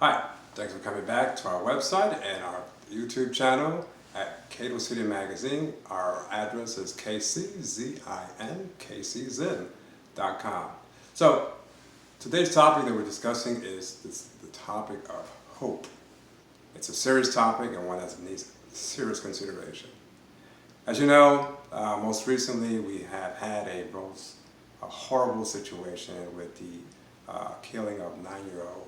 Hi, thanks for coming back to our website and our YouTube channel at Cato City Magazine. Our address is kczin.com. So today's topic that we're discussing is the topic of hope. It's a serious topic and one that needs serious consideration. As you know, most recently we have had a horrible situation with the killing of 9-year-old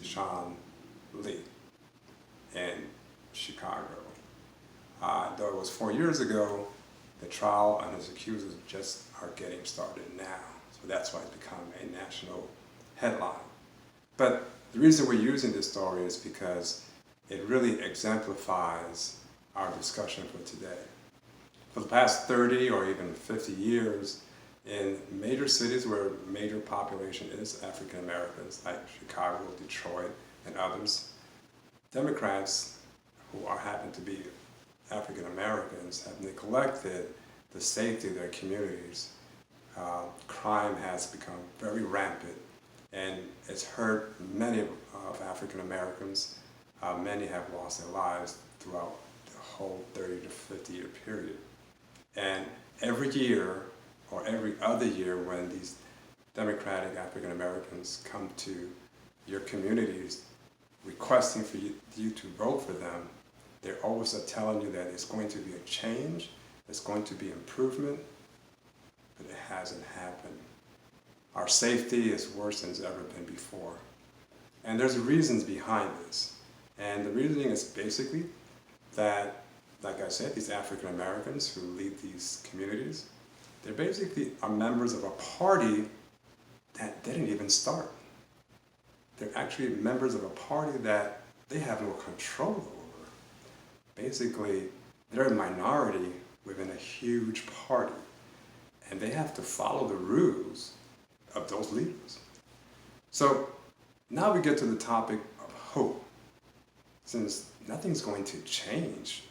Sean Lee in Chicago. Though it was 4 years ago, the trial on his accusers just are getting started now. So that's why it's become a national headline. But the reason we're using this story is because it really exemplifies our discussion for today. For the past 30 or even 50 years, in major cities where major population is African Americans, like Chicago, Detroit, and others, Democrats who happen to be African Americans have neglected the safety of their communities. Crime has become very rampant, and it's hurt many of African Americans. Many have lost their lives throughout the whole 30 to 50 year period. And every year, or every other year, when these Democratic African Americans come to your communities requesting for you to vote for them, they're always telling you that it's going to be a change, it's going to be improvement, but it hasn't happened. Our safety is worse than it's ever been before. And there's reasons behind this. And the reasoning is basically that, like I said, these African Americans who lead these communities, they basically are members of a party that didn't even start. They're actually members of a party that they have no control over. Basically, they're a minority within a huge party, and they have to follow the rules of those leaders. So now we get to the topic of hope. Since nothing's going to change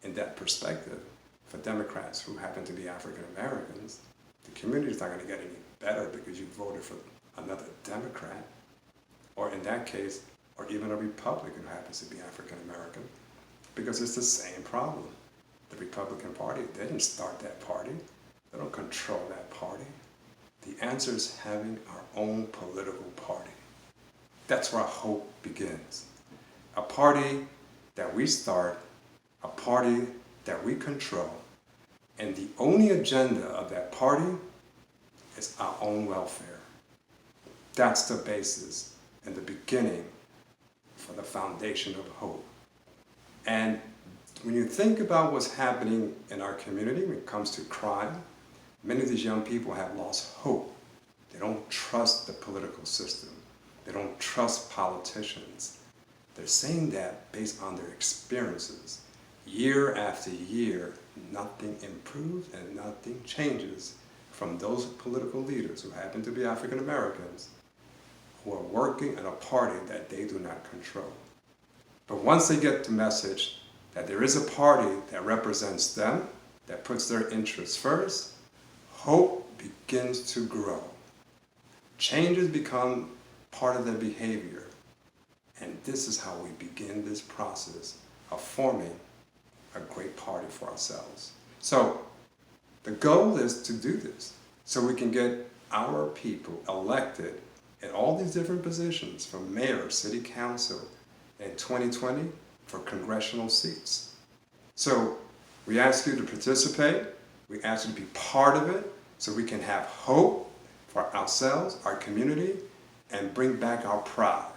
in that perspective, for Democrats who happen to be African Americans, the community is not going to get any better because you voted for another Democrat, or in that case, or even a Republican who happens to be African American, because it's the same problem. The Republican Party, they didn't start that party. They don't control that party. The answer is having our own political party. That's where hope begins. A party that we start, a party that we control, and the only agenda of that party is our own welfare. That's the basis and the beginning for the foundation of hope. And when you think about what's happening in our community when it comes to crime, many of these young people have lost hope. They don't trust the political system. They don't trust politicians. They're saying that based on their experiences. Year after year, nothing improves and nothing changes from those political leaders who happen to be African Americans who are working in a party that they do not control. But once they get the message that there is a party that represents them, that puts their interests first, hope begins to grow. Changes become part of their behavior. And this is how we begin this process of forming a great party for ourselves. So the goal is to do this so we can get our people elected in all these different positions, from mayor, city council, in 2020 for congressional seats. So we ask you to participate, we ask you to be part of it so we can have hope for ourselves, our community, and bring back our pride.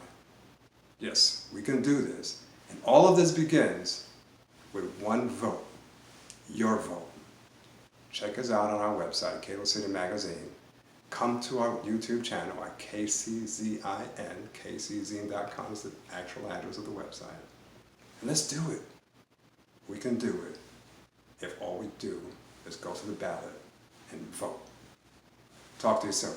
Yes, we can do this. And all of this begins with one vote, your vote. Check us out on our website, Cato City Magazine. Come to our YouTube channel at kczin, kczin.com is the actual address of the website. And let's do it. We can do it if all we do is go to the ballot and vote. Talk to you soon.